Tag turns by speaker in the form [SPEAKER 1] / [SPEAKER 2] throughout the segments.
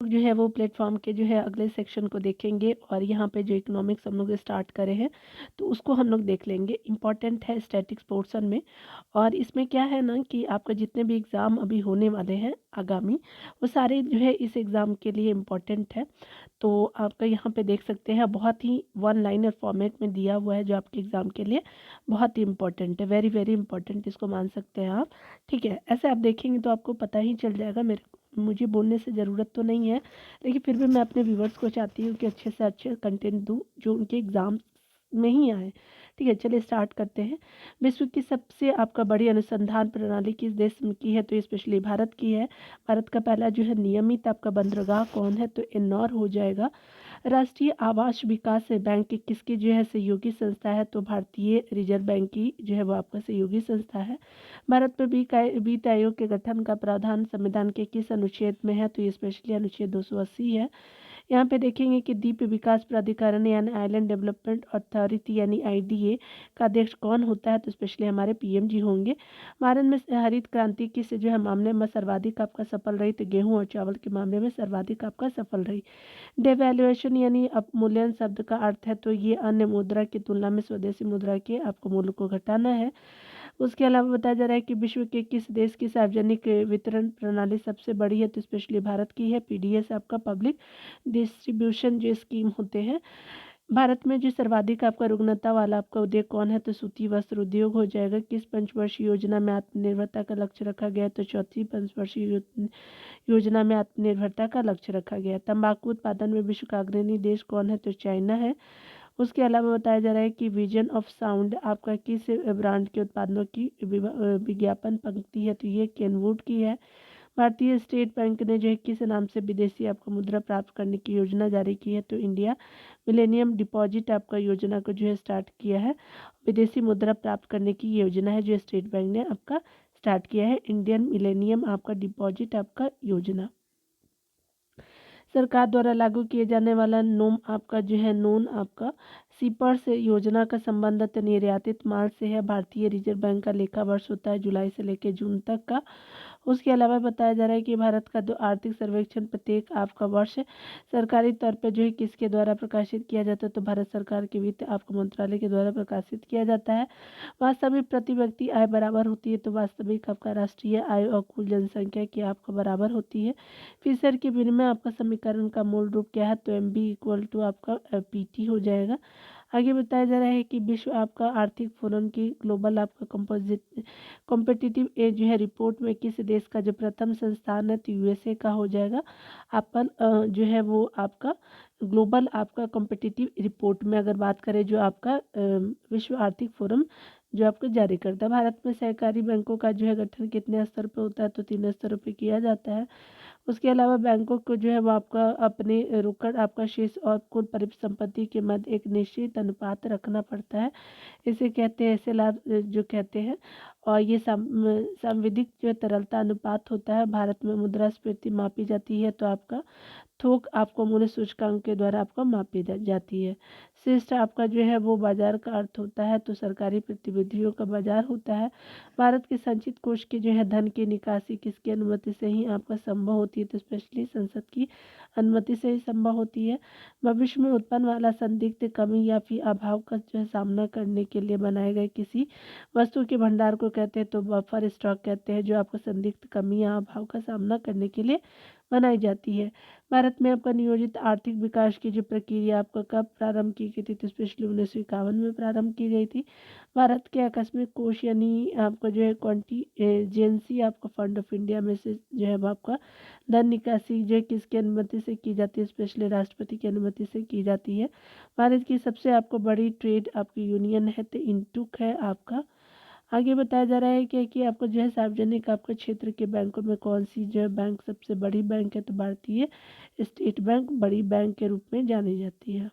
[SPEAKER 1] जो है वो प्लेटफॉर्म के जो है अगले सेक्शन को देखेंगे और यहाँ पे जो इकोनॉमिक्स हम लोग स्टार्ट करे हैं तो उसको हम लोग देख लेंगे। इम्पॉर्टेंट है स्टैटिक्स पोर्शन में। और इसमें क्या है ना कि आपका जितने भी एग्ज़ाम अभी होने वाले हैं आगामी, वो सारे जो है इस एग्ज़ाम के लिए इम्पॉर्टेंट है। तो आपका यहाँ पे देख सकते हैं बहुत ही वन लाइनर फॉर्मेट में दिया हुआ है जो आपके एग्ज़ाम के लिए बहुत ही इम्पॉर्टेंट है, वेरी वेरी इंपॉर्टेंट इसको मान सकते हैं आप। ठीक है, ऐसे आप देखेंगे तो आपको पता ही चल जाएगा। मुझे बोलने से ज़रूरत तो नहीं है, लेकिन फिर भी मैं अपने व्यूवर्स को चाहती हूँ कि अच्छे से अच्छे कंटेंट दूँ जो उनके एग्ज़ाम में ही आए। ठीक है, चलिए स्टार्ट करते हैं। विश्व की सबसे आपका बड़ी अनुसंधान प्रणाली किस देश में की है? तो स्पेशली भारत की है। भारत का पहला जो है नियमित आपका बंदरगाह कौन है? तो इंदौर हो जाएगा। राष्ट्रीय आवास विकास बैंक की किसकी जो है सहयोगी संस्था है? तो भारतीय रिजर्व बैंक की जो है वो आपका सहयोगी संस्था है। भारत में वित्त आयोग के गठन का प्रावधान संविधान के किस अनुच्छेद में है? तो ये स्पेशली अनुच्छेद 280 है। यहाँ पे देखेंगे कि द्वीप विकास प्राधिकरण यानी आइलैंड डेवलपमेंट अथॉरिटी यानी आईडीए का अध्यक्ष कौन होता है? तो स्पेशली हमारे पीएम जी होंगे। भारत में हरित क्रांति किस जो है मामले में सर्वाधिक आपका सफल रही? तो गेहूं और चावल के मामले में सर्वाधिक आपका सफल रही। डेवैल्यूएशन यानी अवमूल्यन शब्द का अर्थ है तो ये अन्य मुद्रा की तुलना में स्वदेशी मुद्रा के आपको मूल्य को घटाना है। उसके अलावा बताया जा रहा है कि विश्व के किस देश की सार्वजनिक वितरण प्रणाली सबसे बड़ी है? तो स्पेशली भारत की है। पीडीएस आपका पब्लिक डिस्ट्रीब्यूशन जो स्कीम होते हैं। भारत में जो सर्वाधिक आपका रुग्णता वाला आपका उद्योग कौन है? तो सूती वस्त्र उद्योग हो जाएगा। किस पंचवर्षीय योजना में आत्मनिर्भरता का लक्ष्य रखा गया है? तो चौथी पंचवर्षीय योजना में आत्मनिर्भरता का लक्ष्य रखा गया है। तंबाकू उत्पादन में विश्व का अग्रणी देश कौन है? तो चाइना है। उसके अलावा बताया जा रहा है कि विजन ऑफ साउंड आपका किस ब्रांड के उत्पादनों की विज्ञापन पंक्ति है? तो ये केनवुड की है। भारतीय स्टेट बैंक ने जो है किस नाम से विदेशी आपको मुद्रा प्राप्त करने की योजना जारी की है? तो इंडिया मिलेनियम डिपॉजिट आपका योजना को जो है स्टार्ट किया है। विदेशी मुद्रा प्राप्त करने की योजना है जो स्टेट बैंक ने आपका स्टार्ट किया है, इंडियन मिलेनियम आपका डिपॉजिट आपका योजना। सरकार द्वारा लागू किए जाने वाला नोम आपका जो है नोन आपका सीपर्स योजना का संबंध निर्यातित माल से है। भारतीय रिजर्व बैंक का लेखा वर्ष होता है जुलाई से लेकर जून तक का। उसके अलावा बताया जा रहा है कि भारत का जो आर्थिक सर्वेक्षण प्रत्येक आपका वर्ष सरकारी तौर पर जो है किसके द्वारा प्रकाशित किया जाता है? तो भारत सरकार के वित्त आपका मंत्रालय के द्वारा प्रकाशित किया जाता है। वास्तविक प्रति व्यक्ति आय बराबर होती है, तो वास्तविक आपका राष्ट्रीय आय और कुल जनसंख्या की आपका बराबर होती है। फिशर के विनिमय आपका समीकरण का मूल रूप क्या है? तो एम बी इक्वल टू आपका पीटी हो जाएगा। आगे बताया जा रहा है कि विश्व आपका आर्थिक फोरम की ग्लोबल आपका कॉम्पिटिटिव एज जो है रिपोर्ट में किस देश का जो प्रथम संस्थान है? तो यूएसए का हो जाएगा। एप्पल जो है वो आपका ग्लोबल आपका कॉम्पिटिटिव रिपोर्ट में अगर बात करें जो आपका विश्व आर्थिक फोरम जो आपको जारी करता है। भारत में सहकारी बैंकों का जो है गठन कितने स्तर पर होता है? तो 3 स्तरों पर किया जाता है। उसके अलावा बैंकों को जो है वो आपका अपने रोकड़ आपका शेष और कुल परिसंपत्ति के मध्य एक निश्चित अनुपात रखना पड़ता है। इसे कहते हैं एसएलआर जो कहते हैं। और ये संविधिक जो तरलता अनुपात होता है। भारत में मुद्रास्फीति मापी जाती है तो आपका थोक आपको मूल्य सूचकांक के द्वारा आपको मापी जाती है। शिष्ट आपका जो है वो बाजार का अर्थ होता है, तो सरकारी प्रतिनिधियों का बाजार होता है। भारत के संचित कोष के जो है धन की निकासी किसकी अनुमति से ही आपका संभव होती है? तो स्पेशली संसद की अनुमति से ही संभव होती है। भविष्य में उत्पन्न वाला संदिग्ध कमी या फिर अभाव का जो है सामना करने के लिए बनाए गए किसी वस्तु के भंडार को कहते हैं, तो बफर स्टॉक कहते हैं, जो आपको संदिग्ध कमी या अभाव का सामना करने के लिए बनाई जाती है। भारत में आपका नियोजित आर्थिक विकास की जो प्रक्रिया आपका कब प्रारंभ की गई थी? तो स्पेशली 1951 में प्रारंभ की गई थी। भारत के आकस्मिक कोष यानी आपका जो है कॉन्टीजेंसी आपका फंड ऑफ इंडिया में से जो है वो आपका धन निकासी जो है किसकी अनुमति से की जाती है? स्पेशली राष्ट्रपति की अनुमति से की जाती है। भारत की सबसे आपको बड़ी ट्रेड आपकी यूनियन है तो इंटुक है आपका। आगे बताया जा रहा है कि आपको जो है सार्वजनिक आपके क्षेत्र के बैंकों में कौन सी जो है बैंक सबसे बड़ी बैंक है? तो भारतीय स्टेट बैंक बड़ी बैंक के रूप में जानी जाती है।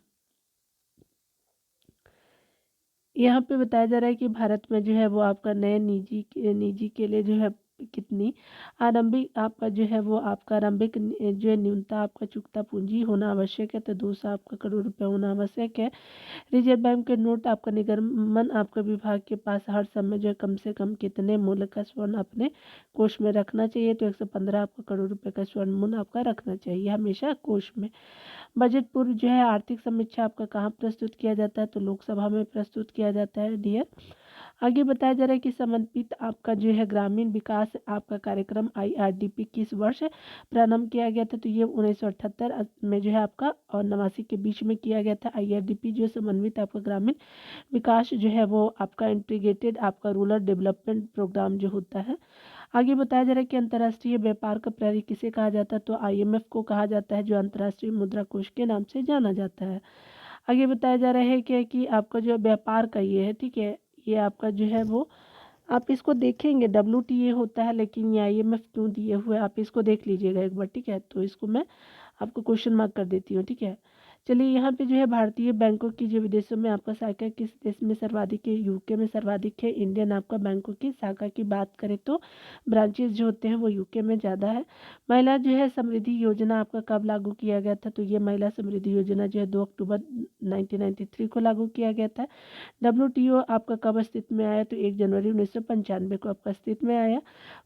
[SPEAKER 1] यहाँ पे बताया जा रहा है कि भारत में जो है वो आपका नए निजी के लिए जो है कितनी आरंभिक आपका जो है वो आपका आरंभिक जो है न्यूनतम आपका चुकता पूंजी होना आवश्यक है, तो 200 आपका करोड़ रुपए होना आवश्यक है। रिजर्व बैंक के नोट आपका निगमन आपका विभाग के पास हर समय जो है कम से कम कितने मूल्य का स्वर्ण अपने कोष में रखना चाहिए, तो 115 आपका करोड़ रुपए का स्वर्ण मूल्य आपका रखना चाहिए हमेशा कोष में। बजट पूर्व जो है आर्थिक समीक्षा आपका कहाँ प्रस्तुत किया जाता है, तो लोकसभा में प्रस्तुत किया जाता है डियर। आगे बताया जा रहा है कि समर्पित आपका जो है ग्रामीण विकास आपका कार्यक्रम IRDP किस वर्ष प्रारंभ किया गया था, तो ये 1978 में जो है आपका और 89 के बीच में किया गया था। IRDP जो समन्वित आपका ग्रामीण विकास जो है वो आपका इंटीग्रेटेड आपका रूरल डेवलपमेंट प्रोग्राम जो होता है। आगे बताया जा रहा है कि अंतर्राष्ट्रीय व्यापार का प्रहरी किसे कहा जाता है, तो IMF को कहा जाता है, जो अंतर्राष्ट्रीय मुद्रा कोष के नाम से जाना जाता है। आगे बताया जा रहा है कि आपका जो व्यापार का ये है, ठीक है, ये आपका जो है वो आप इसको देखेंगे WTA होता है, लेकिन ये IMF क्यों दिए हुए आप इसको देख लीजिएगा एक बार, ठीक है। तो इसको मैं आपको क्वेश्चन मार्क कर देती हूँ, ठीक है। चलिए यहाँ पे जो है भारतीय बैंकों की जो विदेशों में आपका शाखा किस देश में सर्वाधिक है, UK में सर्वाधिक है। इंडियन आपका बैंकों की शाखा की बात करें तो ब्रांचेज जो होते हैं वो UK में ज़्यादा है। महिला जो है समृद्धि योजना आपका कब लागू किया गया था, तो ये महिला समृद्धि योजना जो है 2 अक्टूबर 1993 को लागू किया गया था। WTO आपका कब अस्तित्व में आया, तो 1 जनवरी 1995 को आपका अस्तित्व में आया।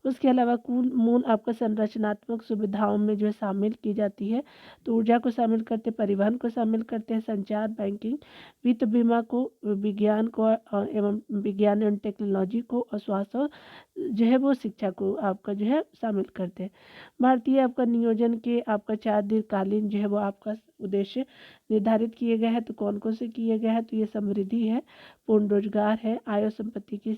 [SPEAKER 1] उसके अलावा कुल मूल आपका संरचनात्मक सुविधाओं में जो है शामिल की जाती है, तो ऊर्जा को शामिल करते, परिवहन को शामिल करते हैं, संचार, बैंकिंग, वित्त, बीमा को, विज्ञान को एवं विज्ञान एवं टेक्नोलॉजी को, और स्वास्थ्य और जो है वो शिक्षा को आपका जो है शामिल करते हैं। भारतीय आपका नियोजन के आपका 4 दीर्घकालीन जो है वो आपका उद्देश्य निर्धारित किए गए हैं, तो कौन कौन से किए गए हैं, तो ये समृद्धि है, पूर्ण रोजगार है, आय और संपत्ति की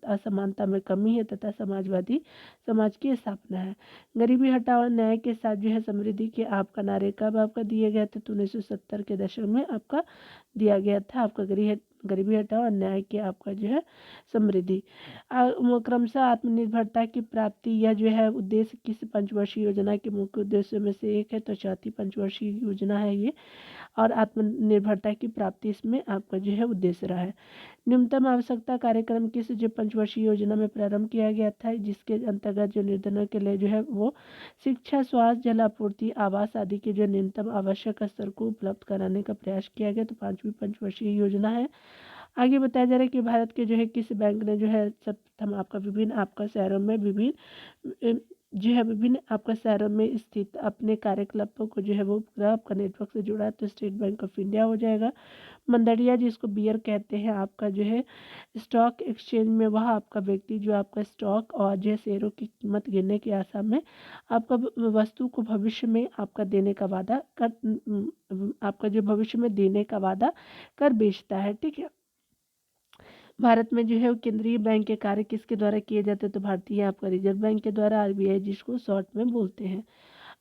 [SPEAKER 1] असमानता में कमी है, तथा समाजवादी समाज की स्थापना है। गरीबी हटाओ और न्याय के साथ जो है समृद्धि के आपका नारे कब आपका दिए गए थे, तो 1970 के दशक में आपका दिया गया था आपका गरीबी हटाओ और न्याय के आपका जो है समृद्धि। क्रमशः आत्मनिर्भरता की प्राप्ति यह जो है उद्देश्य किस पंचवर्षीय योजना के मुख्य उद्देश्यों में से एक है, तो चौथी पंचवर्षीय योजना है ये, और आत्मनिर्भरता की प्राप्ति इसमें आपका जो है उद्देश्य रहा है। न्यूनतम आवश्यकता कार्यक्रम किस जो पंचवर्षीय योजना में प्रारंभ किया गया था, जिसके अंतर्गत जो निर्धनों के लिए जो है वो शिक्षा, स्वास्थ्य, जल आपूर्ति, आवास आदि के जो न्यूनतम आवश्यक स्तर को उपलब्ध कराने का प्रयास किया गया, तो 5वीं पंचवर्षीय योजना है। आगे बताया जा रहा है कि भारत के जो है किस बैंक ने जो है सर्वप्रथम आपका विभिन्न आपका शहरों में विभिन्न आपका शहरों में स्थित अपने कार्यकलापों को जो है वो पूरा आपका नेटवर्क से जुड़ा है, तो स्टेट बैंक ऑफ इंडिया हो जाएगा। मंदड़िया जिसको बियर कहते हैं आपका जो है स्टॉक एक्सचेंज में वह आपका व्यक्ति जो आपका स्टॉक और जो है शेयरों की कीमत गिरने के आशा में आपका वस्तु को भविष्य में आपका देने का वादा कर आपका जो भविष्य में देने का वादा कर बेचता है, ठीक है। भारत में जो है वो केंद्रीय बैंक के कार्य किसके द्वारा किए जाते हैं, तो भारतीय आपका रिजर्व बैंक के द्वारा, RBI जिसको शॉर्ट में बोलते हैं।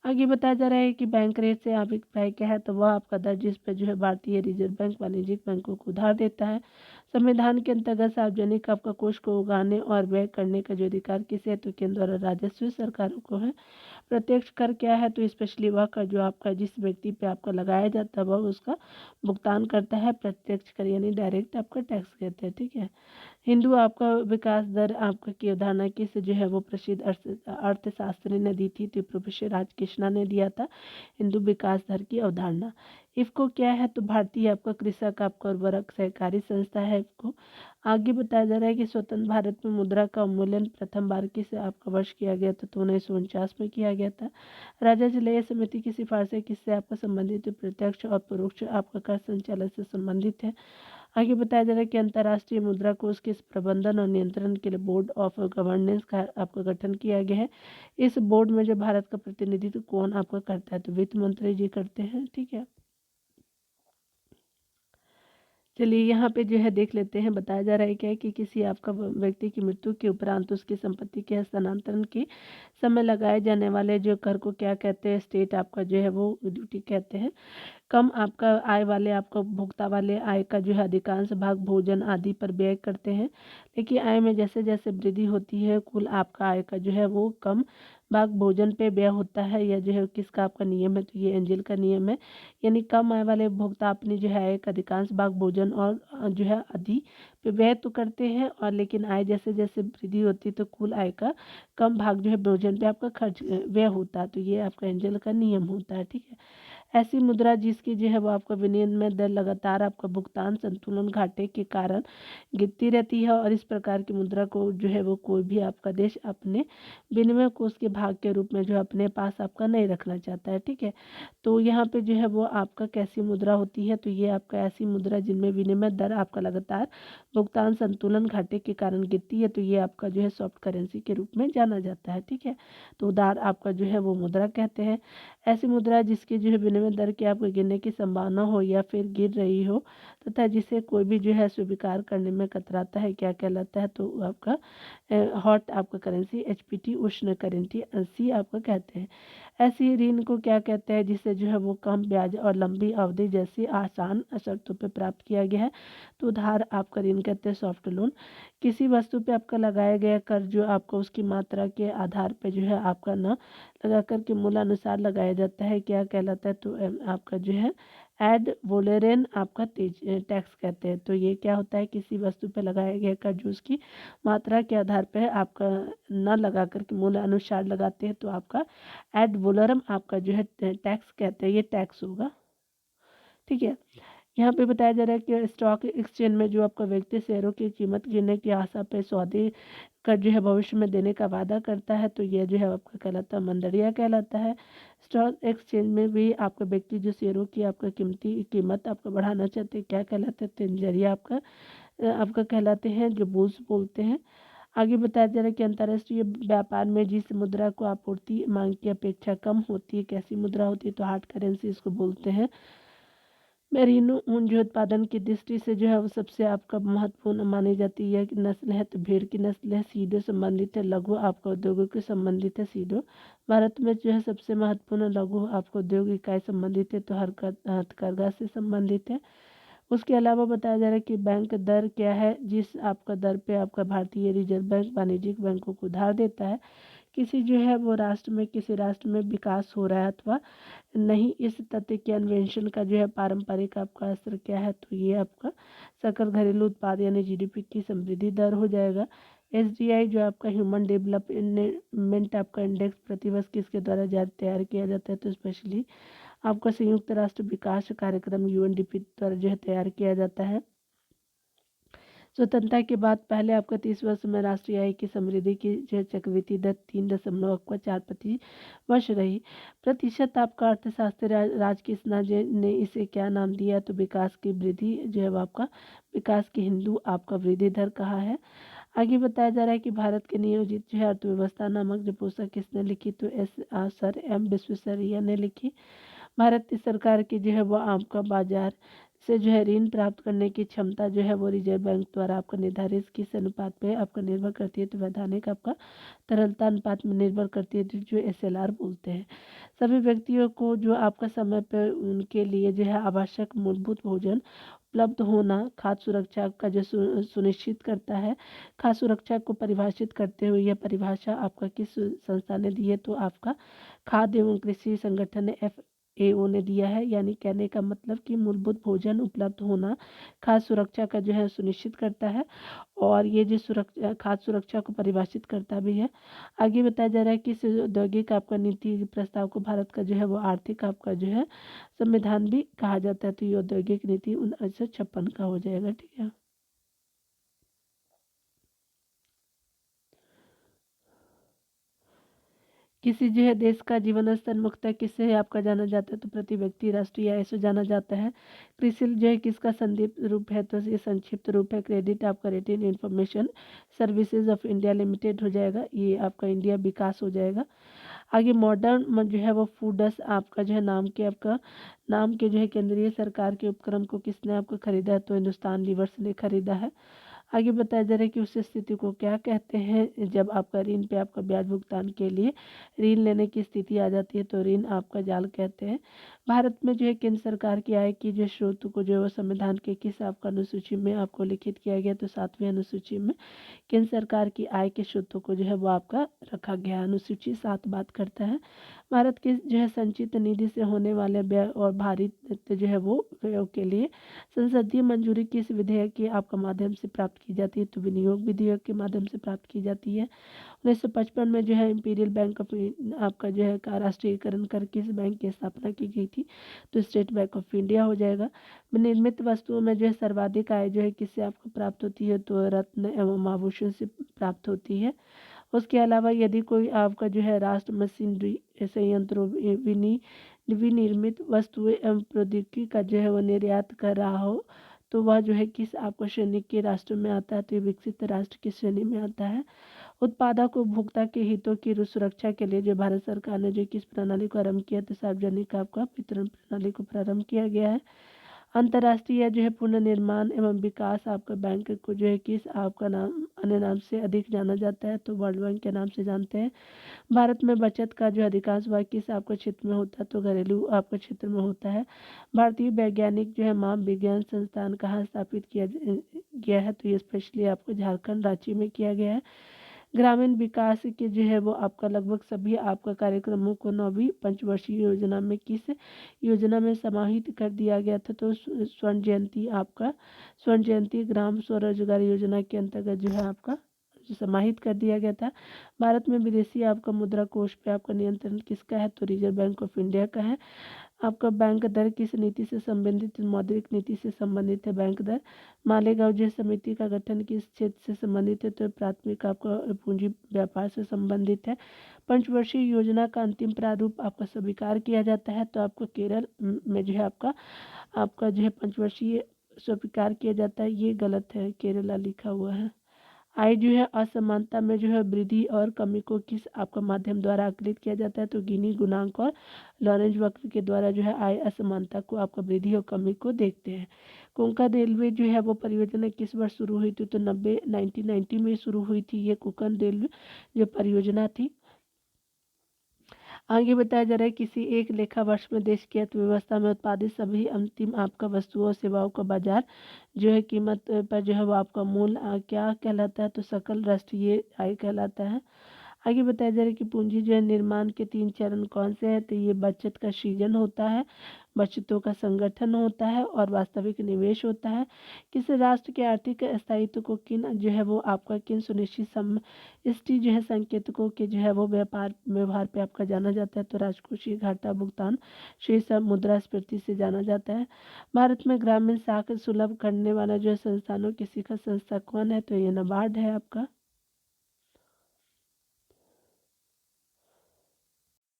[SPEAKER 1] आगे बताया जा रहा है कि बैंक रेट से अभिप्राय क्या है, तो वह आपका दर जिस पर जो है भारतीय रिजर्व बैंक वाणिज्यिक बैंकों को उधार देता है। संविधान के अंतर्गत सार्वजनिक आपका कोष को उगाने और व्यय करने का जो अधिकार किसे है, तो केंद्र और राजस्व सरकारों को है। प्रत्यक्ष कर क्या है, तो स्पेशली वह कर जो आपका जिस व्यक्ति पे आपका लगाया जाता है वह उसका भुगतान करता है। प्रत्यक्ष कर यानी डायरेक्ट आपका टैक्स कहते हैं, ठीक है। हिंदू आपका विकास दर आपका की अवधारणा किस जो है वो प्रसिद्ध अर्थशास्त्री ने दी थी, तो प्रोफेसर राजकृष्णा ने दिया था हिंदू विकास दर की अवधारणा। इफको क्या है, तो भारतीय आपका कृषक आपका उर्वरक सहकारी संस्था है इफको। आगे बताया जा रहा है कि स्वतंत्र भारत में मुद्रा का अवमूल्यन प्रथम बार किस आपका वर्ष किया गया था, तो 1949 में किया गया था। राजा जलेय समिति की सिफारिशें किससे आपका संबंधित है, प्रत्यक्ष और परोक्ष आपका कर संचालन से संबंधित है। आगे बताया जा रहा है कि अंतर्राष्ट्रीय मुद्रा कोष के प्रबंधन और नियंत्रण के लिए बोर्ड ऑफ गवर्नेंस का आपका गठन किया गया है। इस बोर्ड में जो भारत का प्रतिनिधित्व कौन आपका करता है, तो वित्त मंत्री जी करते हैं, ठीक है। चलिए यहाँ पे जो है देख लेते हैं, बताया जा रहा है क्या है कि किसी आपका व्यक्ति की मृत्यु के उपरांत उसकी संपत्ति के हस्तांतरण के समय लगाए जाने वाले जो कर को क्या कहते हैं, स्टेट आपका जो है वो ड्यूटी कहते हैं। कम आपका आय वाले आपका उपभोक्ता वाले आय का जो है अधिकांश भाग भोजन आदि पर व्यय करते हैं, लेकिन आय में जैसे जैसे वृद्धि होती है कुल आपका आय का जो है वो कम भाग भोजन पे व्यय होता है या जो है किसका आपका नियम है, तो ये एंजल का नियम है। यानी कम आय वाले उपभोक्ता अपनी जो है आय का अधिकांश भाग भोजन और जो है आदि पे व्यय तो करते हैं, और लेकिन आय जैसे जैसे वृद्धि होती है तो कुल आय का कम भाग जो है भोजन पे आपका खर्च व्यय होता है, तो ये आपका एंजल का नियम होता है। ठीक है। ऐसी मुद्रा जिसकी जो है वो आपका विनिमय दर लगातार आपका भुगतान संतुलन घाटे के कारण गिरती रहती है, और इस प्रकार की मुद्रा को जो है वो कोई भी आपका देश अपने विनिमय कोष के भाग के रूप में जो अपने पास आपका नहीं रखना चाहता है। ठीक है। तो यहाँ पे जो है वो आपका कैसी मुद्रा होती है, तो ये आपका ऐसी मुद्रा जिनमें विनिमय दर आपका लगातार भुगतान संतुलन घाटे के कारण गिरती है, तो ये आपका जो है सॉफ्ट करेंसी के रूप में जाना जाता है। ठीक है। तो उधार आपका जो है वो मुद्रा कहते हैं। ऐसी मुद्रा जिसकी जो है विनिमय दर की आपको गिरने की संभावना हो या फिर गिर रही हो तथा जिसे कोई भी जो है स्वीकार करने में कतराता है, क्या कहलाता है, तो आपका हॉट आपका करेंसी HPT उष्ण करेंसी आपका कहते हैं। ऐसी ऋण को क्या कहते हैं जिसे जो है वो कम ब्याज और लंबी अवधि जैसी आसान शर्तों पे प्राप्त किया गया है, तो उधार आपका ऋण कहते हैं सॉफ्ट लोन। किसी वस्तु पे आपका लगाया गया कर जो आपको उसकी मात्रा के आधार पे जो है आपका न लगा कर के मूलानुसार लगाया जाता है, क्या कहलाता है, तो आपका जो है एड वोलेरेन आपका तेज टैक्स कहते हैं। तो ये क्या होता है, किसी वस्तु पे लगाया गया कर जो उसकी मात्रा के आधार पे आपका न लगा कर के मूल्य अनुसार लगाते हैं, तो आपका एड वोलरम आपका जो है टैक्स कहते हैं, ये टैक्स होगा। ठीक है। यहाँ पे बताया जा रहा है कि स्टॉक एक्सचेंज में जो आपका व्यक्ति शेयरों की कीमत गिरने की आशा पे सौदे का जो है भविष्य में देने का वादा करता है, तो यह जो है आपका कहलाता है मंदड़िया कहलाता है। स्टॉक एक्सचेंज में भी आपका व्यक्ति जो शेयरों की आपका कीमत आपका बढ़ाना चाहते हैं, क्या कहलाता है, तिनजरिया आपका कहलाते हैं, जो बुल्स बोलते हैं। आगे बताया जा रहा है कि अंतर्राष्ट्रीय व्यापार में जिस मुद्रा को आपूर्ति मांग की अपेक्षा कम होती है, कैसी मुद्रा होती है, तो हार्ड करेंसी इसको बोलते हैं। मेरिनो ऊन जो उत्पादन की दृष्टि से जो है वो सबसे आपका महत्वपूर्ण मानी जाती है कि नस्ल है, तो भेड़ की नस्ल है। सीडो संबंधित है, लघु आपका उद्योगों के संबंधित है सीडो। भारत में जो है सबसे महत्वपूर्ण लघु आपका उद्योग इकाई संबंधित है, तो हथकरघा से संबंधित है। उसके अलावा बताया जा रहा है कि बैंक दर क्या है, जिस आपका दर पे आपका भारतीय रिजर्व बैंक वाणिज्यिक बैंकों को उधार देता है। किसी जो है वो राष्ट्र में किसी राष्ट्र में विकास हो रहा है अथवा नहीं, इस तथ्य के अन्वेषण का जो है पारंपरिक आपका असर क्या है, तो ये आपका सकल घरेलू उत्पाद यानी GDP की समृद्धि दर हो जाएगा। SDI जो आपका ह्यूमन डेवलपमेंट आपका इंडेक्स प्रतिवर्ष किसके द्वारा तैयार किया जाता है, तो स्पेशली आपका संयुक्त राष्ट्र विकास कार्यक्रम UNDP द्वारा जो है तैयार किया जाता है। स्वतंत्रता के बाद पहले आपका 30 वर्ष में राष्ट्रीय आय की समृद्धि की जो चक्रवृद्धि दर 3.4% रही। प्रतिशत आपका अर्थशास्त्री राजकृष्णा ने इसे क्या नाम दिया, तो विकास की वृद्धि जो है वो आपका विकास की हिंदू आपका वृद्धि दर कहा है। आगे बताया जा रहा है कि भारत के नियोजित जो है अर्थव्यवस्था नामक जो पुस्तक किसने लिखी, तो सर M विश्वेश्वरैया ने लिखी। भारत की सरकार की जो है वो आपका बाजार से जो है ऋण प्राप्त करने की क्षमता जो है वो रिजर्व बैंक द्वारा आपका निर्धारित किस अनुपात पे आपका निर्भर करती है, तो वैधानिक आपका तरलता अनुपात में निर्भर करती है, जो SLR बोलते हैं। सभी व्यक्तियों को जो आपका समय पर उनके लिए जो है आवश्यक मूलभूत भोजन उपलब्ध होना खाद्य सुरक्षा का जो सुनिश्चित करता है। खाद्य सुरक्षा को परिभाषित करते हुए यह परिभाषा आपका किस संस्था ने दी है, तो आपका खाद्य एवं कृषि संगठन FAO ने दिया है। यानी कहने का मतलब कि मूलभूत भोजन उपलब्ध होना खाद्य सुरक्षा का जो है सुनिश्चित करता है, और ये जो सुरक्षा खाद्य सुरक्षा को परिभाषित करता भी है। आगे बताया जा रहा है कि इस औद्योगिक आपका नीति प्रस्ताव को भारत का जो है वो आर्थिक आपका जो है संविधान भी कहा जाता है, तो ये औद्योगिक नीति 1956 का हो जाएगा। ठीक है। किसी जो है देश का जीवन स्तर मुख्यतः किससे आपका जाना जाता है, तो प्रति व्यक्ति राष्ट्रीय आय से जाना जाता है। क्रिसिल जो है किसका संक्षिप्त रूप है, तो ये संक्षिप्त रूप है क्रेडिट आपका rating information services of India limited हो जाएगा, ये आपका इंडिया विकास हो जाएगा। आगे मॉडर्न जो है वो फूडस आपका जो है नाम के जो है केंद्रीय सरकार के उपक्रम को किसने आपको खरीदा है, तो हिंदुस्तान लीवर्स ने खरीदा है। आगे बताया जा रहा है कि उस स्थिति को क्या कहते हैं जब आपका ऋण पे आपका ब्याज भुगतान के लिए ऋण लेने की स्थिति आ जाती है, तो ऋण आपका जाल कहते हैं। भारत में जो है केंद्र सरकार की आय की जो स्रोत को जो है वो संविधान के किस आपका अनुसूची में आपको लिखित किया गया, तो 7वीं अनुसूची में केंद्र सरकार की आय के स्रोतों को जो है वो आपका रखा गया। अनुसूची 7 बात करता है भारत के जो है संचित निधि से होने वाले व्यय और भारित जो है वो व्ययों के लिए संसदीय मंजूरी किस विधेयक के आपका माध्यम से प्राप्त की जाती है, तो विनियोग विधेयक के माध्यम से प्राप्त की जाती है। 1955 में जो है इंपीरियल बैंक ऑफ आपका जो है का राष्ट्रीयकरण कर किस बैंक की स्थापना की गई थी, तो स्टेट बैंक ऑफ इंडिया हो जाएगा। निर्मित वस्तुओं में जो है सर्वाधिक आय जो है किससे आपको प्राप्त होती है, तो रत्न एवं आभूषण से प्राप्त होती है। उसके अलावा यदि कोई आपका जो है राष्ट्र मशीनरी संयंत्रों विनिर्मित वस्तुएं एवं प्रौद्योगिकी का जो है वो निर्यात कर रहा हो, तो वह जो है किस आपको श्रेणी के राष्ट्र में आता है, तो ये विकसित राष्ट्र की श्रेणी में आता है। उत्पादक उपभोक्ता के हितों की सुरक्षा के लिए जो भारत सरकार ने जो किस प्रणाली को आरंभ किया, तो सार्वजनिक आपका वितरण प्रणाली को प्रारंभ किया गया है। अंतर्राष्ट्रीय जो है पुनर्निर्माण एवं विकास आपका बैंक को जो है किस आपका नाम अन्य नाम से अधिक जाना जाता है, तो वर्ल्ड बैंक के नाम से जानते हैं। भारत में बचत का जो अधिकांश भाग किस आपके क्षेत्र में होता है, तो घरेलू आपके क्षेत्र में होता है। भारतीय वैज्ञानिक जो है माप विज्ञान संस्थान कहाँ स्थापित किया गया है, तो ये स्पेशली आपको झारखंड रांची में किया गया है। ग्रामीण विकास के जो है वो आपका लगभग सभी आपका कार्यक्रमों को 9वीं पंचवर्षीय योजना में किस योजना में समाहित कर दिया गया था, तो स्वर्ण जयंती ग्राम स्वरोजगार योजना के अंतर्गत जो है आपका समाहित कर दिया गया था। भारत में विदेशी आपका मुद्रा कोष पे आपका नियंत्रण किसका है, तो रिजर्व बैंक ऑफ इंडिया का है। आपका बैंक दर किस नीति से संबंधित, मौद्रिक नीति से संबंधित है बैंक दर। मालेगांव जो समिति का गठन किस क्षेत्र से संबंधित है, तो प्राथमिक आपका पूंजी व्यापार से संबंधित है। पंचवर्षीय योजना का अंतिम प्रारूप आपका स्वीकार किया जाता है, तो आपको केरल में जो है आपका जो है पंचवर्षीय स्वीकार किया जाता है, ये गलत है, केरला लिखा हुआ है। आय जो है असमानता में जो है वृद्धि और कमी को किस आपका माध्यम द्वारा आकलित किया जाता है, तो गिनी गुणांक और लॉरेंज वक्र के द्वारा जो है आय असमानता को आपका वृद्धि और कमी को देखते हैं। कोंकण रेलवे जो है वो परियोजना किस वर्ष शुरू हुई थी, तो 1990 में शुरू हुई थी ये कोंकण रेलवे जो परियोजना थी। आगे बताया जा रहा है किसी एक लेखा वर्ष में देश की अर्थव्यवस्था में उत्पादित सभी अंतिम आपका वस्तुओं और सेवाओं का बाजार जो है कीमत पर जो है वो आपका मूल क्या कहलाता है, तो सकल राष्ट्रीय आय कहलाता है। आगे बताया जा रहा है कि पूंजी जो है निर्माण के 3 चरण कौन से हैं, तो ये बचत का सृजन होता है, बचतों का संगठन होता है और वास्तविक निवेश होता है। किसी राष्ट्र के आर्थिक स्थायित्व को किन जो है वो आपका किन सुनिश्चित समष्टि जो है संकेतकों के जो है वो व्यवहार पे आपका जाना जाता है, तो राजकोषीय घाटा भुगतान शेष मुद्रास्फीति से जाना जाता है। भारत में ग्रामीण साख सुलभ करने वाला जो है संस्थानों की शिखर संस्था कौन है, तो ये नाबार्ड है आपका।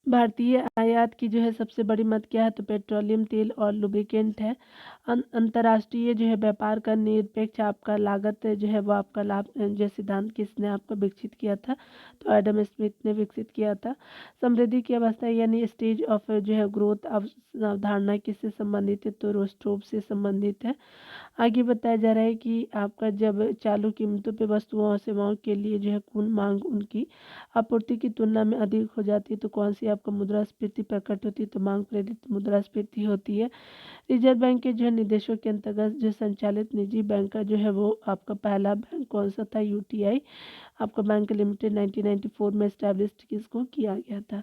[SPEAKER 1] भारतीय आयात की जो है सबसे बड़ी मद क्या है, तो पेट्रोलियम तेल और लुब्रिकेंट है। अंतर्राष्ट्रीय जो है व्यापार का निरपेक्ष आपका लागत जो है वो आपका लाभ जो सिद्धांत किसने आपका विकसित किया था, तो एडम स्मिथ ने विकसित किया था। समृद्धि की अवस्था यानी स्टेज ऑफ जो है ग्रोथ अवधारणा किससे संबंधित है, तो रोस्ट्रोव से संबंधित है। आगे बताया जा रहा है कि आपका जब चालू कीमतों पे वस्तुओं और सेवाओं के लिए जो है कुल मांग उनकी आपूर्ति की तुलना में अधिक हो जाती है, तो कौन सी आपका मुद्रास्फीति प्रकट होती है, तो मांग प्रेरित मुद्रास्फीति होती है। रिजर्व बैंक के जो है निर्देशों के अंतर्गत जो संचालित निजी बैंक का जो है वो आपका पहला बैंक कौन सा था, यूटीआई आपका बैंक लिमिटेड 1994 में स्टैब्लिश किसको किया गया था।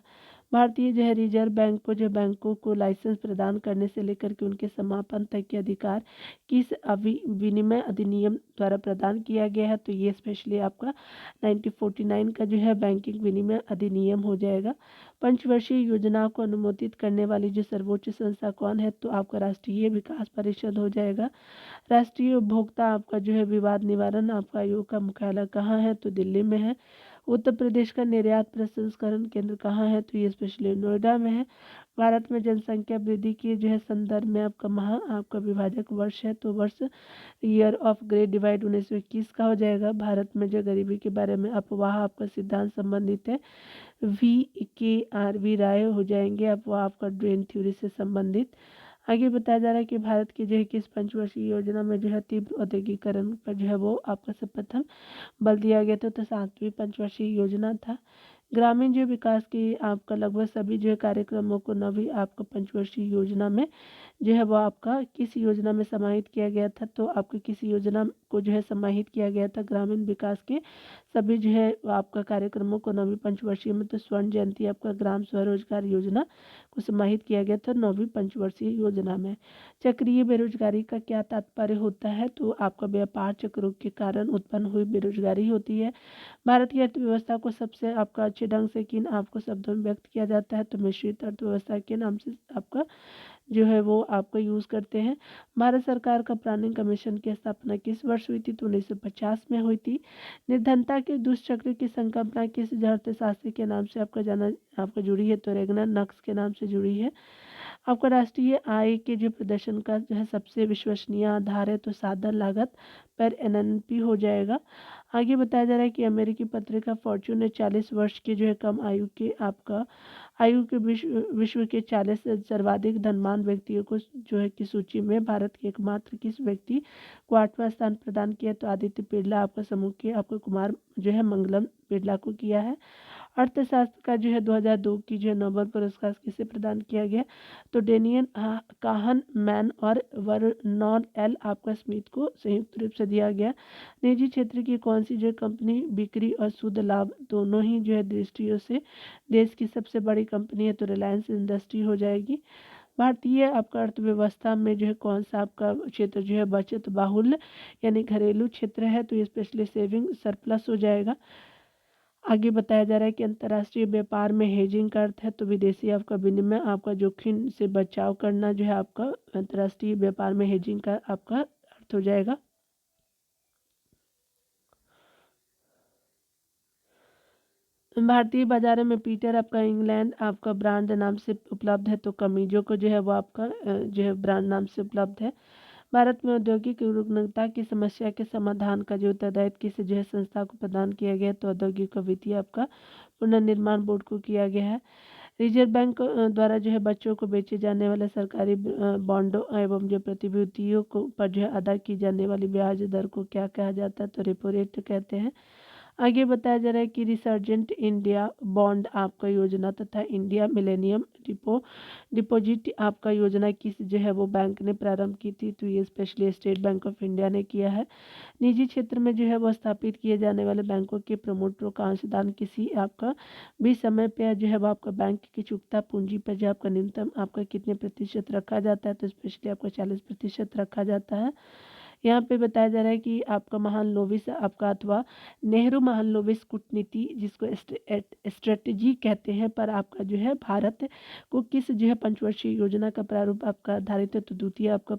[SPEAKER 1] भारतीय जो है रिजर्व बैंक को जो बैंकों को लाइसेंस प्रदान करने से लेकर के उनके समापन तक के अधिकार किस विनिमय अधिनियम द्वारा प्रदान किया गया है, तो ये स्पेशली आपका 1949 का जो है बैंकिंग विनिमय अधिनियम हो जाएगा। पंचवर्षीय योजना को अनुमोदित करने वाली जो सर्वोच्च संस्था कौन है, तो आपका राष्ट्रीय विकास परिषद हो जाएगा। राष्ट्रीय उपभोक्ता आपका जो है विवाद निवारण आपका आयोग का मुख्यालय कहाँ है, तो दिल्ली में है। उत्तर प्रदेश का निर्यात प्रसंस्करण केंद्र कहाँ है, तो ये स्पेशली नोएडा में है। भारत में जनसंख्या वृद्धि के जो है संदर्भ में आपका विभाजक वर्ष है, तो वर्ष ईयर ऑफ ग्रेट डिवाइड 1921 का हो जाएगा। भारत में जो गरीबी के बारे में अफवाह आपका सिद्धांत संबंधित है, VKRV राय हो जाएंगे अफवाह आपका ड्रेन थ्योरी से संबंधित। आगे बताया जा रहा है कि भारत की जो है किस पंचवर्षीय योजना में जो है तीव्र औद्योगिकरण पर जो है वो आपका सर्वप्रथम बल दिया गया था, तो 7वीं पंचवर्षीय योजना था। ग्रामीण जो विकास की आपका लगभग सभी जो है कार्यक्रमों को नवी आपका पंचवर्षीय योजना में जो है वो आपका किस योजना में समाहित किया गया था, तो आपका किसी योजना को जो है समाहित किया गया था ग्रामीण विकास के सभी जो है आपका कार्यक्रमों को नवी पंचवर्षीय में, तो स्वर्ण जयंती आपका ग्राम स्वरोजगार योजना को समाहित किया गया था नौवीं पंचवर्षीय योजना में। चक्रीय बेरोजगारी का क्या तात्पर्य होता है, तो आपका व्यापार चक्रों के कारण उत्पन्न हुई बेरोजगारी होती है। भारत की अर्थव्यवस्था को सबसे आपका अच्छे ढंग से किन आपको शब्दों में व्यक्त किया जाता है, तो मिश्रित अर्थव्यवस्था के नाम से आपका जो है वो आपको यूज़ करते हैं। भारत सरकार का प्लानिंग कमीशन की स्थापना किस वर्ष हुई थी, तो 1950 में हुई थी। निर्धनता के दुष्चक्र की संकल्पना किस अर्थशास्त्री के नाम से आपका जाना आपका जुड़ी है, तो रेगनर नक्स के नाम से जुड़ी है। आपका राष्ट्रीय आय के जो प्रदर्शन का जो है सबसे विश्वसनीय आधार है, तो साधन लागत पर एनएनपी हो जाएगा। आगे बताया जा रहा है कि अमेरिकी पत्रिका फॉर्च्यून ने 40 वर्ष के जो है कम आयु के विश्व के 40 सर्वाधिक धनवान व्यक्तियों को जो है की सूची में भारत के एकमात्र किस व्यक्ति को 8वां स्थान प्रदान किया, तो आदित्य बिरला आपका समूह के आपका कुमार जो है मंगलम बिरला को किया है। अर्थशास्त्र का जो है 2002 की जो है नोबेल पुरस्कार किसे प्रदान किया गया, तो डेनियल काहन मैन और वर्नॉन एल आपका स्मिथ को संयुक्त रूप से दिया गया। निजी क्षेत्र की कौन सी जो कंपनी बिक्री और शुद्ध लाभ दोनों ही जो है दृष्टियों से देश की सबसे बड़ी कंपनी है, तो रिलायंस इंडस्ट्री हो जाएगी। भारतीय आपका अर्थव्यवस्था में जो है कौन सा आपका क्षेत्र जो है बचत बाहुल्य यानी घरेलू क्षेत्र है, तो ये स्पेशली सेविंग सरप्लस हो जाएगा। आगे बताया जा रहा है कि अंतर्राष्ट्रीय व्यापार में हेजिंग का अर्थ है, तो विदेशी आपका विनिमय आपका जोखिम से बचाव करना जो है आपका अंतर्राष्ट्रीय व्यापार में हेजिंग का आपका अर्थ हो जाएगा। भारतीय बाजारों में पीटर आपका इंग्लैंड आपका ब्रांड नाम से उपलब्ध है, तो कमीजों को जो है वो आपका जो है ब्रांड नाम से उपलब्ध है। भारत में औद्योगिक रुग्णता की समस्या के समाधान का जो उत्तरदायित्व किसी जो है संस्था को प्रदान किया गया, तो औद्योगिक वित्तीय आपका पुनर्निर्माण बोर्ड को किया गया है। रिजर्व बैंक द्वारा जो है बच्चों को बेचे जाने वाले सरकारी बॉन्डों एवं जो प्रतिभूतियों को पर जो है अदा की जाने वाली ब्याज दर को क्या कहा जाता है, तो रेपो रेट कहते हैं। आगे बताया जा रहा है कि रिसर्जेंट इंडिया बॉन्ड आपका योजना तथा इंडिया मिलेनियम डिपॉजिट आपका योजना किस जो है वो बैंक ने प्रारंभ की थी, तो ये specially state bank of India ने किया है। निजी क्षेत्र में जो है वो स्थापित किए जाने वाले बैंकों के प्रमोटरों का अंशदान किसी आपका भी समय पे जो है वो आपका बैंक की चुकता पूंजी पर जो आपका न्यूनतम आपका कितने प्रतिशत रखा जाता है, तो स्पेशली आपका 40% रखा जाता है। यहाँ पे बताया जा रहा है कि आपका महालनोबिस आपका अथवा नेहरू महालनोबिस कूटनीति जिसको स्ट्रेटजी कहते हैं पर आपका जो है भारत को किस जो है पंचवर्षीय योजना का प्रारूप आपका आधारित है, तो द्वितीय आपका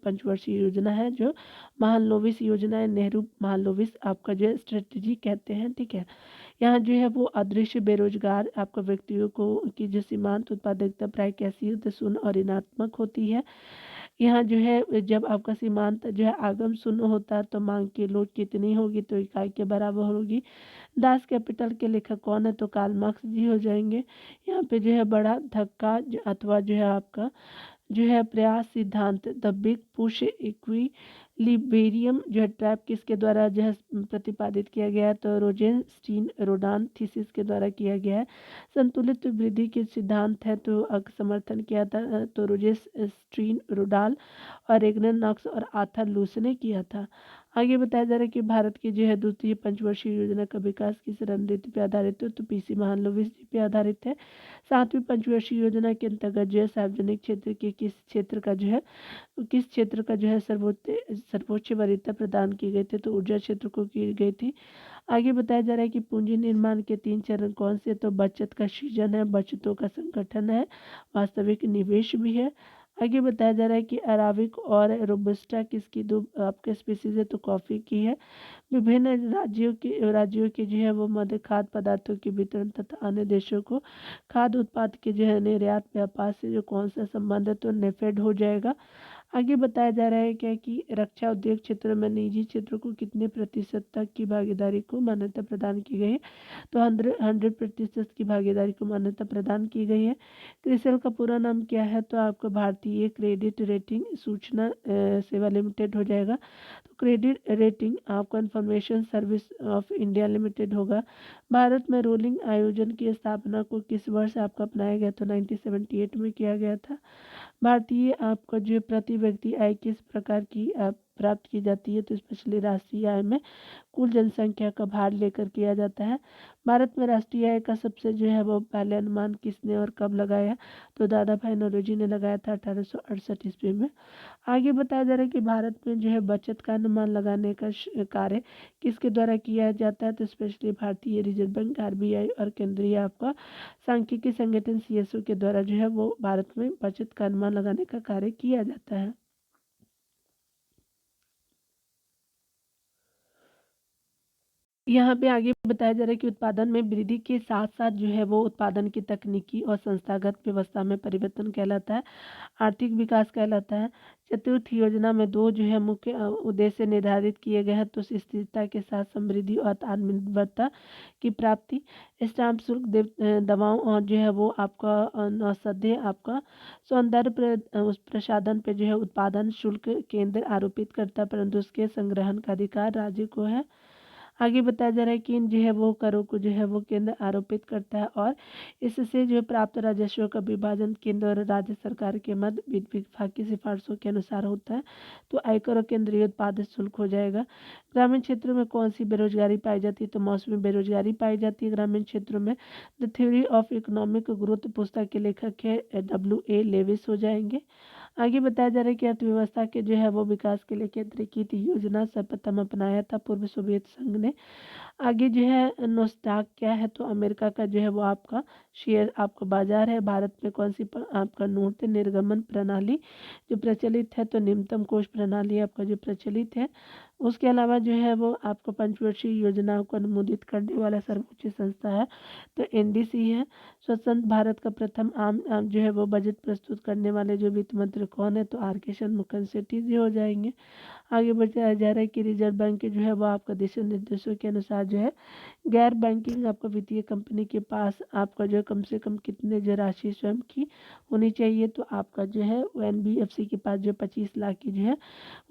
[SPEAKER 1] पंचवर्षीय योजना है जो महालनोबिस योजना है। नेहरू महालनोबिस आपका जो है स्ट्रेटजी कहते हैं, ठीक है। यहाँ जो है वो अदृश्य बेरोजगार आपका व्यक्तियों को की जो सीमांत उत्पादकता प्राय कैसी शून्य और ऋणात्मक होती है। यहाँ जो है जब आपका सीमांत जो है आगम शून्य होता है तो मांग की लोड कितनी होगी, तो इकाई के बराबर होगी। दास कैपिटल के लेखक कौन है, तो कार्ल मार्क्स जी हो जाएंगे। यहाँ पे जो है बड़ा धक्का अथवा जो है आपका जो है प्रयास सिद्धांत द बिग पुश इक्विलिब्रियम जो है ट्रैप किसके द्वारा जो है प्रतिपादित किया गया है, तो रोजेनस्टीन रोडान थीसिस के द्वारा किया गया है। संतुलित वृद्धि के सिद्धांत है तो समर्थन किया था तो रोजेनस्टीन रोडाल और रेगनर नॉक्स और आर्थर लूस ने किया था। आगे बताया जा रहा है कि भारत की जो है द्वितीय पंचवर्षीय योजना का विकास किस रणनीति पर आधारित है, तो पीसी महालनोबिस जी पे आधारित है। 7वीं पंचवर्षीय योजना के अंतर्गत जो है सार्वजनिक क्षेत्र के किस क्षेत्र का जो है सर्वोच्च वरीयता प्रदान की गई थी, तो ऊर्जा क्षेत्र को की गई थी। आगे बताया जा रहा है कि पूंजी निर्माण के 3 चरण कौन से, तो बचत का सृजन है, बचतों का संगठन है, वास्तविक निवेश भी है। आगे बताया जा रहा है कि अराबिक और रोबस्टा किसकी दो आपके स्पीसीज है, तो कॉफ़ी की है। विभिन्न राज्यों के जो है वो मध्य खाद्य पदार्थों के वितरण तथा अन्य देशों को खाद्य उत्पाद के जो है निर्यात व्यापार से जो कौन सा संबंध है, तो नेफेड हो जाएगा। आगे बताया जा रहा है क्या कि रक्षा उद्योग क्षेत्र में निजी क्षेत्र को कितने प्रतिशत तक की भागीदारी को मान्यता प्रदान की गई है। तो 100% की भागीदारी को मान्यता प्रदान की गई है। क्रिसिल का पूरा नाम क्या है, तो आपको भारतीय क्रेडिट रेटिंग सूचना सेवा लिमिटेड हो जाएगा। तो क्रेडिट रेटिंग आपका information service of India limited होगा। भारत में रोलिंग आयोजन की स्थापना को किस वर्ष आपका अपनाया गया, तो 1978 में किया गया था। भारतीय आपका जो प्रति व्यक्ति आय किस प्रकार की प्राप्त की जाती है, तो स्पेशली राष्ट्रीय आय में कुल जनसंख्या का भार लेकर किया जाता है। भारत में राष्ट्रीय आय का सबसे जो है वो पहले अनुमान किसने और कब लगाया, तो दादा भाई नौरोजी ने लगाया था 1868 ईस्वी में। आगे बताया जा रहा है कि भारत में जो है बचत का अनुमान लगाने का कार्य किसके द्वारा किया जाता है, तो स्पेशली भारतीय रिजर्व बैंक आरबीआई और केंद्रीय आपका सांख्यिकी संगठन सीएसओ के द्वारा जो है वो भारत में बचत का अनुमान लगाने का कार्य किया जाता है। यहाँ पे आगे बताया जा रहा है कि उत्पादन में वृद्धि के साथ साथ जो है वो उत्पादन की तकनीकी और संस्थागत व्यवस्था में परिवर्तन कहलाता है, आर्थिक विकास कहलाता है। चतुर्थ योजना में दो जो है मुख्य उद्देश्य निर्धारित किए गए हैं, तो स्थिरता के साथ समृद्धि और आत्मनिर्भरता की प्राप्ति। स्टाम्प शुल्क दवाओं और जो है वो आपका औषधि आपका सौंदर्य उस प्रसाधन पे जो है उत्पादन शुल्क केंद्र आरोपित करता है, परंतु उसके संग्रहण का अधिकार राज्य को है। आगे बताया जा रहा है कि इन जो है वो करों को जो है वो केंद्र आरोपित करता है और इससे जो प्राप्त राजस्व का विभाजन केंद्र और राज्य सरकार के मध्य विभाग की सिफारिशों के अनुसार होता है। तो आयकर और केंद्रीय उत्पाद शुल्क हो जाएगा। ग्रामीण क्षेत्रों में कौन सी बेरोजगारी पाई जाती है, तो मौसमी बेरोजगारी पाई जाती है ग्रामीण क्षेत्रों में। The theory of economic growth पुस्तक के लेखक है W.A. लेविस हो जाएंगे। आगे बताया जा रहा है कि अर्थव्यवस्था के जो है वो विकास के लिए केंद्र की थी योजना सर्वप्रथम अपनाया था पूर्व सोवियत संघ ने। आगे जो है नोस्टाक क्या है, तो अमेरिका का जो है वो आपका शेयर आपका बाजार है। भारत में कौन सी आपका नोट निर्गमन प्रणाली जो प्रचलित है, तो न्यूनतम कोष प्रणाली आपका जो प्रचलित है। उसके अलावा जो है वो आपको पंचवर्षीय योजनाओं को अनुमोदित करने वाला सर्वोच्च संस्था है, तो एनडीसी है। स्वतंत्र भारत का प्रथम आम जो है वो बजट प्रस्तुत करने वाले जो वित्त मंत्री कौन है, तो आर के शनमुखम सेठी जी हो जाएंगे। आगे बताया जा रहा है कि रिजर्व बैंक के जो है वो आपका दिशा निर्देशों के अनुसार जो है गैर बैंकिंग आपका वित्तीय कंपनी के पास आपका जो है कम से कम कितने जो राशि स्वयं की होनी चाहिए, तो आपका जो है वो एनबीएफसी के पास जो 25 लाख की जो है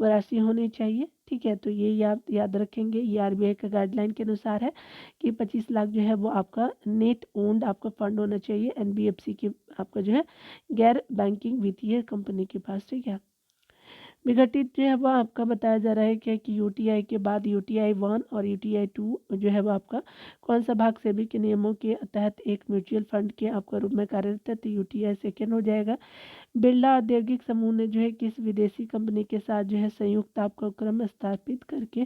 [SPEAKER 1] वो राशि होनी चाहिए। ठीक है, तो ये याद रखेंगे। ये आरबीआई का गाइडलाइन के अनुसार है कि 25 लाख जो है वो आपका नेट ओन्ड आपका फंड होना चाहिए एनबीएफसी के आपका जो है गैर बैंकिंग वित्तीय कंपनी के पास। ठीक है, विघटित जो है वो आपका बताया जा रहा है क्या कि यूटीआई के बाद यूटीआई 1 और यूटीआई 2 जो है वो आपका कौन सा भाग सेबी के नियमों के तहत एक म्यूचुअल फंड के आपका रूप में कार्यरत है, तो यूटीआई सेकेंड हो जाएगा। बिरला औद्योगिक समूह ने जो है किस विदेशी कंपनी के साथ जो है संयुक्त आपका उपक्रम स्थापित करके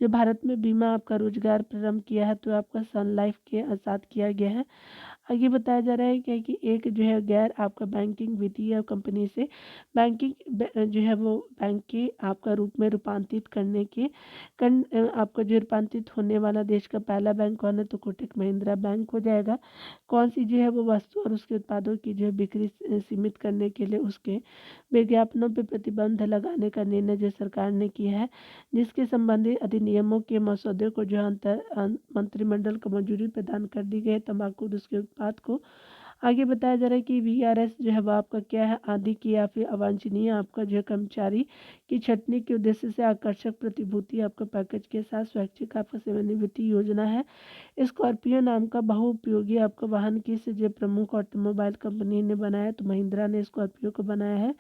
[SPEAKER 1] जो भारत में बीमा आपका रोजगार प्रारंभ किया है, तो आपका सन लाइफ के साथ किया गया है। आगे बताया जा रहा है क्या कि एक जो है गैर आपका बैंकिंग वित्तीय कंपनी से बैंकिंग जो है वो बैंक के आपका रूप में रूपांतरित करने के आपका जो रूपांतरित होने वाला देश का पहला बैंक कौन है, तो कोटक महिंद्रा बैंक हो जाएगा। कौन सी जो है वो वस्तु और उसके उत्पादों की जो है बिक्री सीमित करने के लिए उसके विज्ञापनों पर प्रतिबंध लगाने का निर्णय जो सरकार ने किया है, जिसके संबंधित अधिनियमों के मसौदे को जो मंत्रिमंडल को मंजूरी प्रदान कर दी गई है तंबाकू और उसके उत्पाद को। आगे बताया जा रहा है कि वीआरएस जो है वो आपका क्या है, आदि की या फिर अवांछनीय आपका जो है कर्मचारी की छटनी के उद्देश्य से आकर्षक प्रतिभूति आपका पैकेज के साथ स्वैच्छिक आपका सेवानिवृत्ति योजना है। स्कॉर्पियो नाम का बहुउपयोगी आपका वाहन किस जो प्रमुख ऑटोमोबाइल कंपनी ने बनाया, तो महिंद्रा ने स्कॉर्पियो को बनाया है।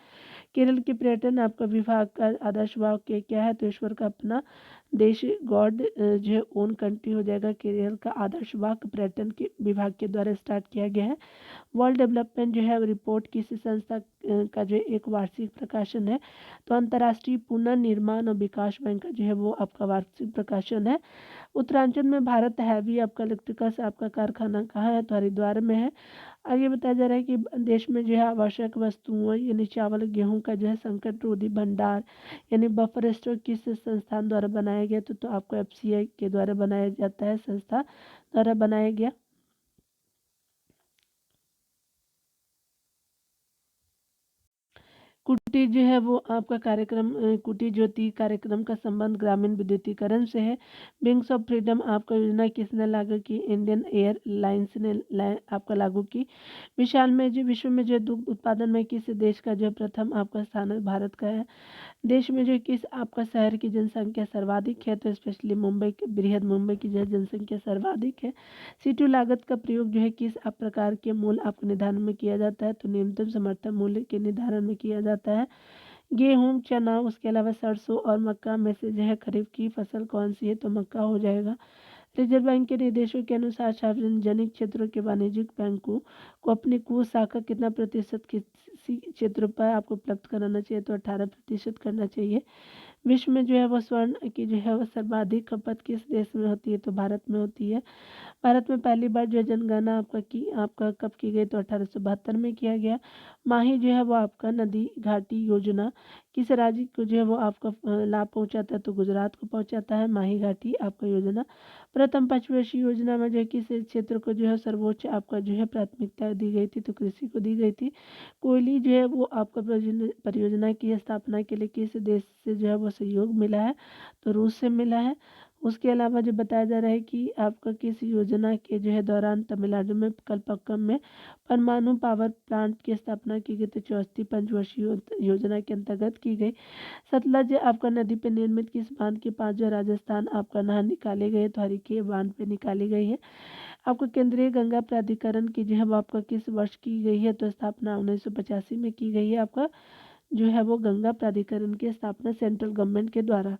[SPEAKER 1] केरल के पर्यटन आपका विभाग का आदर्श वाक्य क्या है, तो ईश्वर का अपना देश गॉड जो है ओन कंट्री हो जाएगा। केरल का आदर्श वाक्य पर्यटन के विभाग के द्वारा स्टार्ट किया गया है। वर्ल्ड डेवलपमेंट जो है रिपोर्ट किसी संस्था का जो एक वार्षिक प्रकाशन है, तो अंतर्राष्ट्रीय पुनर्निर्माण और विकास बैंक का जो है वो आपका वार्षिक प्रकाशन है। उत्तरांचल में भारत हैवी आपका इलेक्ट्रिकल्स आपका कारखाना कहाँ है, तो हरिद्वार में है। आगे बताया जा रहा है कि देश में जो है आवश्यक वस्तुओं यानी चावल गेहूं का जो है संकट रोधी भंडार यानी बफर स्टोर किस संस्थान द्वारा बनाया गया, तो आपको एफसीआई के द्वारा बनाया जाता है, संस्था द्वारा बनाया गया। कुटीर जो है वो आपका कार्यक्रम कुटीर ज्योति कार्यक्रम का संबंध ग्रामीण विद्युतीकरण से है। विंग्स ऑफ फ्रीडम आपका योजना किसने लागू की? इंडियन एयरलाइंस ने आपका लागू की। विशाल में जो विश्व में जो दुग्ध उत्पादन में किस देश का जो प्रथम आपका स्थान है? भारत का है। देश में जो किस आपका शहर की जनसंख्या सर्वाधिक है? तो स्पेशली मुंबई की, बृहद मुंबई की जो है जनसंख्या सर्वाधिक है। सीटू लागत का प्रयोग जो है किस आप प्रकार के मूल्य आपको निर्धारण में किया जाता है? तो न्यूनतम समर्थन मूल्य के निर्धारण में किया जाता है। गेहूँ, चना, उसके अलावा सरसों और मक्का में से जो है खरीफ की फसल कौन सी है? तो मक्का हो जाएगा। रिजर्व बैंक के निर्देशों के अनुसार सार्वजनिक क्षेत्रों के वाणिज्यिक बैंकों को अपनी कुल शाखा कितना प्रतिशत किसी क्षेत्र पर आपको उपलब्ध कराना चाहिए? तो 18% करना चाहिए। विश्व में जो है वो स्वर्ण की जो है वो सर्वाधिक खपत किस देश में होती है? तो भारत में होती है। भारत में पहली बार जो है जनगणना आपका कब की गई? तो 1872 में किया गया। माही जो है वो आपका नदी घाटी योजना किस राज्य को जो है वो आपका लाभ पहुंचाता है? तो गुजरात को पहुंचाता है माही घाटी आपका योजना। प्रथम पंचवर्षीय योजना में जो है किस क्षेत्र को जो है सर्वोच्च आपका जो है प्राथमिकता दी गई थी? तो कृषि को दी गई थी। कोयली जो है वो आपका परियोजना की स्थापना के लिए किस देश से जो है वो सहयोग मिला है? तो रूस से मिला है। उसके अलावा जो बताया जा रहा है कि आपका किस योजना के जो है दौरान तमिलनाडु में कलपक्कम में परमाणु पावर प्लांट की स्थापना की गई? तो चौथी पंचवर्षीय योजना के अंतर्गत की गई। सतलज आपका नदी पे निर्मित किस बांध के पास जो राजस्थान आपका नहर निकाले गए? तो हरिके बांध पे निकाली गई है। आपका केंद्रीय गंगा प्राधिकरण की जो है वो आपका किस वर्ष की गई है? तो स्थापना 1985 में की गई है। आपका जो है वो गंगा प्राधिकरण की स्थापना सेंट्रल गवर्नमेंट के द्वारा।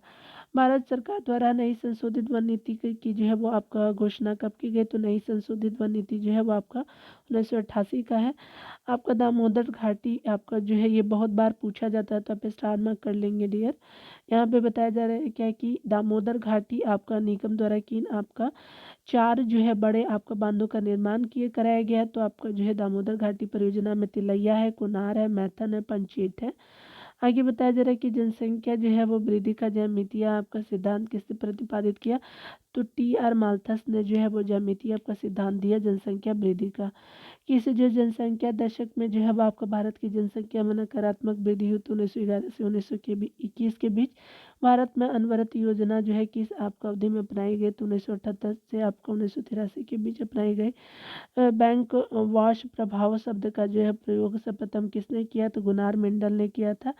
[SPEAKER 1] भारत सरकार द्वारा नई संशोधित वन नीति की जो है वो आपका घोषणा कब की गई? तो नई संशोधित वन नीति जो है वो आपका 1988 का है। आपका दामोदर घाटी आपका जो है ये बहुत बार पूछा जाता है, तो आप स्टार मार्क कर लेंगे डियर। यहाँ पे बताया जा रहा है क्या कि दामोदर घाटी आपका निगम द्वारा किन आपका 4 जो है बड़े आपका बांधों का निर्माण किए कराया गया है। तो आपका जो है दामोदर घाटी परियोजना में तिलैया है, कुनार है, मैथन है, पंचेत है। आगे बताया जा रहा है कि जनसंख्या जो है वो वृद्धि का ज्यामितीय आपका सिद्धांत किसने प्रतिपादित किया? तो टी आर माल्थस ने जो है वो ज्यामितीय आपका सिद्धांत दिया जनसंख्या वृद्धि का। कि इसे जो जनसंख्या दशक में जो है वो आपका भारत की जनसंख्या में नकारात्मक वृद्धि हुई। तो 1911 से 1921 के बीच भारत में अनवरत योजना जो है किस आपका अवधि में अपनाई गई? तो 1978 से आपका 1983 के बीच अपनाई गई। बैंक वाश प्रभाव शब्द का जो है प्रयोग सर्वप्रथम किसने किया? तो गुनार मेंडल ने किया था।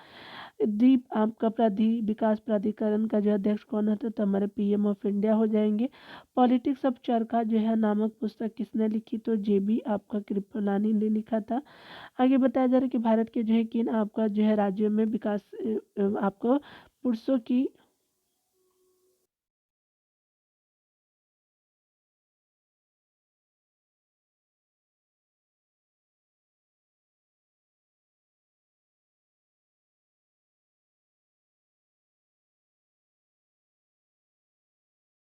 [SPEAKER 1] द्वीप आपका विकास प्राधिकरण का जो अध्यक्ष कौन होता है? तो हमारे पीएम ऑफ इंडिया हो जाएंगे। पॉलिटिक्स ऑफ चरखा जो है नामक पुस्तक किसने लिखी? तो जेबी आपका कृपलानी ने लिखा था। आगे बताया जा रहा है कि भारत के जो है किन आपका जो है राज्यों में विकास आपको पुरुषों की